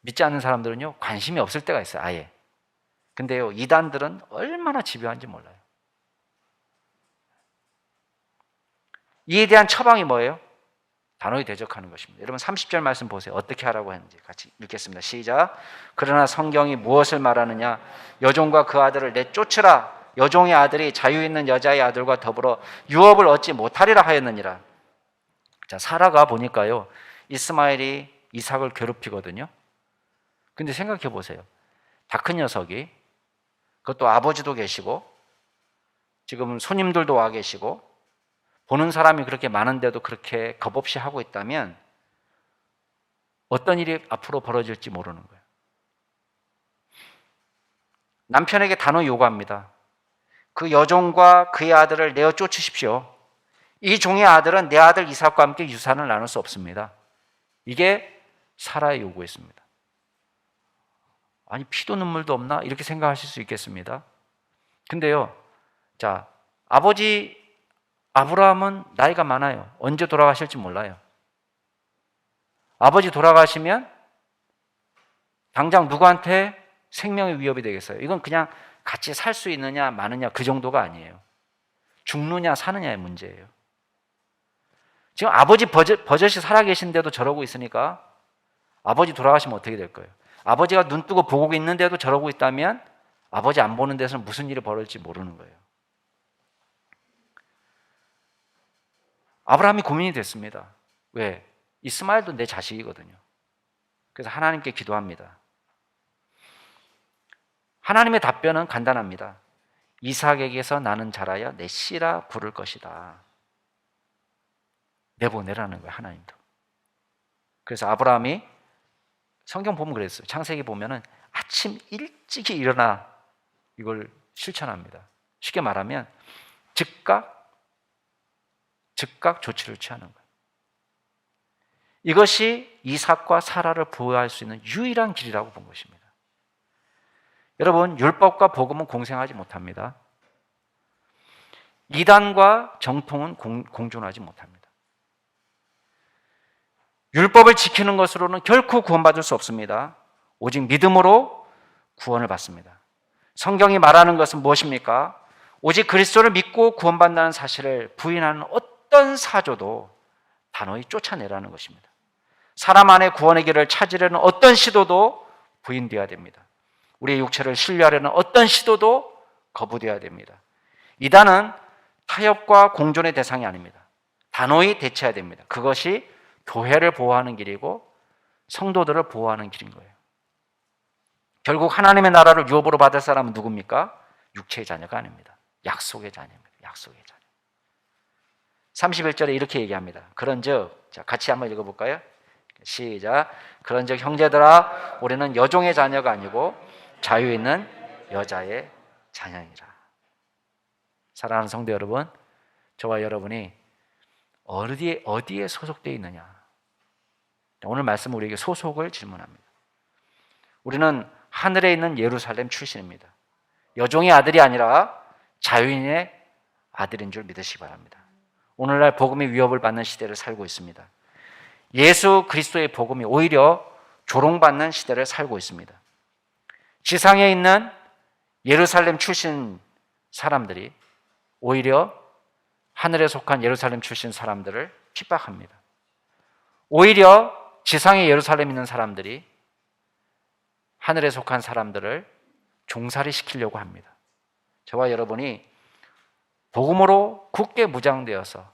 믿지 않는 사람들은요, 관심이 없을 때가 있어요, 아예. 근데요, 이단들은 얼마나 집요한지 몰라요. 이에 대한 처방이 뭐예요? 단호히 대적하는 것입니다. 여러분 30절 말씀 보세요. 어떻게 하라고 했는지 같이 읽겠습니다. 시작. 그러나 성경이 무엇을 말하느냐? 여종과 그 아들을 내쫓으라. 여종의 아들이 자유 있는 여자의 아들과 더불어 유업을 얻지 못하리라 하였느니라. 자, 사라가 보니까요, 이스마엘이 이삭을 괴롭히거든요. 근데 생각해 보세요. 다 큰 녀석이, 그것도 아버지도 계시고 지금 손님들도 와 계시고 보는 사람이 그렇게 많은데도 그렇게 겁없이 하고 있다면 어떤 일이 앞으로 벌어질지 모르는 거예요. 남편에게 단호히 요구합니다. 그 여종과 그의 아들을 내어 쫓으십시오. 이 종의 아들은 내 아들 이삭과 함께 유산을 나눌 수 없습니다. 이게 사라의 요구였습니다. 아니, 피도 눈물도 없나? 이렇게 생각하실 수 있겠습니다. 근데요, 자, 아버지 아브라함은 나이가 많아요. 언제 돌아가실지 몰라요. 아버지 돌아가시면 당장 누구한테 생명의 위협이 되겠어요? 이건 그냥 같이 살 수 있느냐 마느냐 그 정도가 아니에요. 죽느냐 사느냐의 문제예요. 지금 아버지 버젓이 살아계신데도 저러고 있으니까 아버지 돌아가시면 어떻게 될 거예요? 아버지가 눈 뜨고 보고 있는데도 저러고 있다면 아버지 안 보는 데서는 무슨 일이 벌어질지 모르는 거예요. 아브라함이 고민이 됐습니다. 왜? 이스마엘도 내 자식이거든요. 그래서 하나님께 기도합니다. 하나님의 답변은 간단합니다. 이삭에게서 나는 자라야 내 씨라 부를 것이다. 내보내라는 거예요, 하나님도. 그래서 아브라함이 성경 보면 그랬어요. 창세기 보면은 아침 일찍이 일어나 이걸 실천합니다. 쉽게 말하면 즉각 조치를 취하는 거예요. 이것이 이삭과 사라를 보호할 수 있는 유일한 길이라고 본 것입니다. 여러분, 율법과 복음은 공생하지 못합니다. 이단과 정통은 공존하지 못합니다. 율법을 지키는 것으로는 결코 구원받을 수 없습니다. 오직 믿음으로 구원을 받습니다. 성경이 말하는 것은 무엇입니까? 오직 그리스도를 믿고 구원받는다는 사실을 부인하는 어떤 사조도 단호히 쫓아내라는 것입니다. 사람 안에 구원의 길을 찾으려는 어떤 시도도 부인되어야 됩니다. 우리의 육체를 신뢰하려는 어떤 시도도 거부되어야 됩니다. 이단은 타협과 공존의 대상이 아닙니다. 단호히 대처해야 됩니다. 그것이 교회를 보호하는 길이고 성도들을 보호하는 길인 거예요. 결국 하나님의 나라를 유업으로 받을 사람은 누굽니까? 육체의 자녀가 아닙니다. 약속의 자녀입니다. 약속의 자녀. 31절에 이렇게 얘기합니다. 그런즉, 자, 같이 한번 읽어볼까요? 시작. 그런즉 형제들아, 우리는 여종의 자녀가 아니고 자유 있는 여자의 자녀이라. 사랑하는 성도 여러분, 저와 여러분이 어디에 소속되어 있느냐? 오늘 말씀은 우리에게 소속을 질문합니다. 우리는 하늘에 있는 예루살렘 출신입니다. 여종의 아들이 아니라 자유인의 아들인 줄 믿으시기 바랍니다. 오늘날 복음이 위협을 받는 시대를 살고 있습니다. 예수 그리스도의 복음이 오히려 조롱받는 시대를 살고 있습니다. 지상에 있는 예루살렘 출신 사람들이 오히려 하늘에 속한 예루살렘 출신 사람들을 핍박합니다. 오히려 지상의 예루살렘에 있는 사람들이 하늘에 속한 사람들을 종살이 시키려고 합니다. 저와 여러분이 복음으로 굳게 무장되어서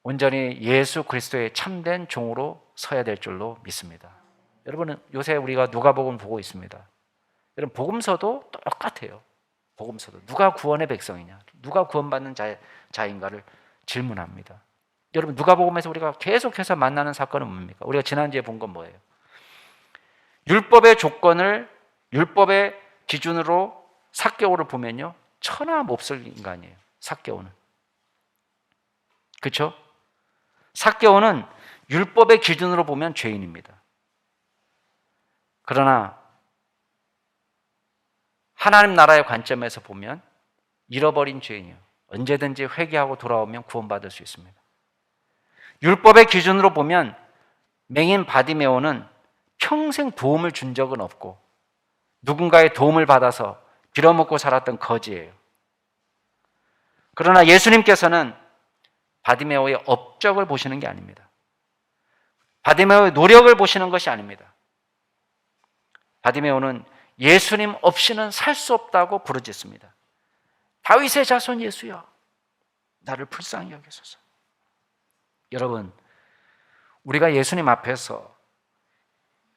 온전히 예수 그리스도의 참된 종으로 서야 될 줄로 믿습니다. 여러분은 요새 우리가 누가복음 보고 있습니다. 여러분, 복음서도 똑같아요. 복음서도 누가 구원의 백성이냐, 누가 구원받는 자인가를 질문합니다. 여러분, 누가복음에서 우리가 계속해서 만나는 사건은 뭡니까? 우리가 지난주에 본 건 뭐예요? 율법의 조건을, 율법의 기준으로 삭개오를 보면요, 천하 몹쓸 인간이에요. 삭개오는. 그렇죠? 삭개오는 율법의 기준으로 보면 죄인입니다. 그러나 하나님 나라의 관점에서 보면 잃어버린 죄인이에요. 언제든지 회개하고 돌아오면 구원받을 수 있습니다. 율법의 기준으로 보면 맹인 바디메오는 평생 도움을 준 적은 없고 누군가의 도움을 받아서 빌어먹고 살았던 거지예요. 그러나 예수님께서는 바디메오의 업적을 보시는 게 아닙니다. 바디메오의 노력을 보시는 것이 아닙니다. 바디메오는 예수님 없이는 살 수 없다고 부르짖습니다. 다윗의 자손 예수여, 나를 불쌍히 여기소서. 여러분, 우리가 예수님 앞에서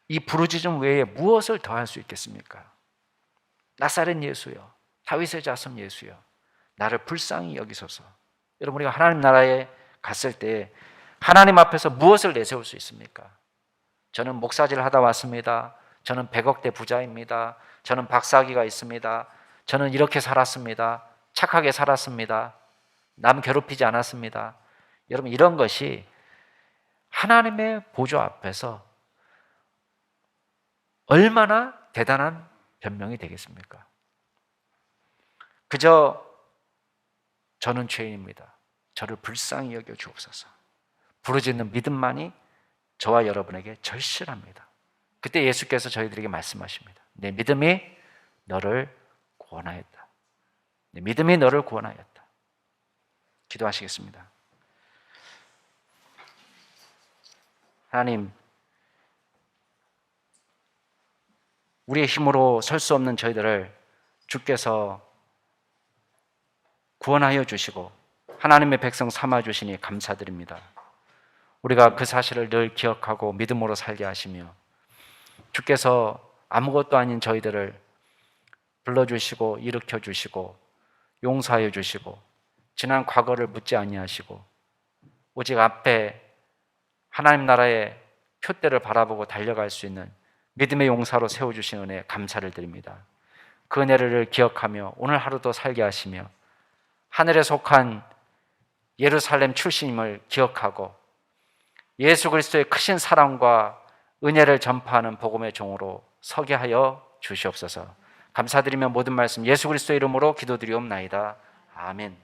이 부르짖음 외에 무엇을 더할 수 있겠습니까? 나사렛 예수여, 다윗의 자손 예수여, 나를 불쌍히 여기소서. 여러분, 우리가 하나님 나라에 갔을 때 하나님 앞에서 무엇을 내세울 수 있습니까? 저는 목사질 하다 왔습니다. 저는 100억대 부자입니다. 저는 박사학위가 있습니다. 저는 이렇게 살았습니다. 착하게 살았습니다. 남 괴롭히지 않았습니다. 여러분, 이런 것이 하나님의 보좌 앞에서 얼마나 대단한 변명이 되겠습니까? 그저 저는 죄인입니다. 저를 불쌍히 여겨 주옵소서. 부르짖는 믿음만이 저와 여러분에게 절실합니다. 그때 예수께서 저희들에게 말씀하십니다. 내 믿음이 너를 구원하였다. 믿음이 너를 구원하였다. 기도하시겠습니다. 하나님, 우리의 힘으로 설 수 없는 저희들을 주께서 구원하여 주시고 하나님의 백성 삼아 주시니 감사드립니다. 우리가 그 사실을 늘 기억하고 믿음으로 살게 하시며 주께서 아무것도 아닌 저희들을 불러주시고 일으켜 주시고 용서하여 주시고 지난 과거를 묻지 아니하시고 오직 앞에 하나님 나라의 표대를 바라보고 달려갈 수 있는 믿음의 용사로 세워주신 은혜에 감사를 드립니다. 그 은혜를 기억하며 오늘 하루도 살게 하시며 하늘에 속한 예루살렘 출신임을 기억하고 예수 그리스도의 크신 사랑과 은혜를 전파하는 복음의 종으로 서게 하여 주시옵소서. 감사드리며 모든 말씀 예수 그리스도의 이름으로 기도드리옵나이다. 아멘.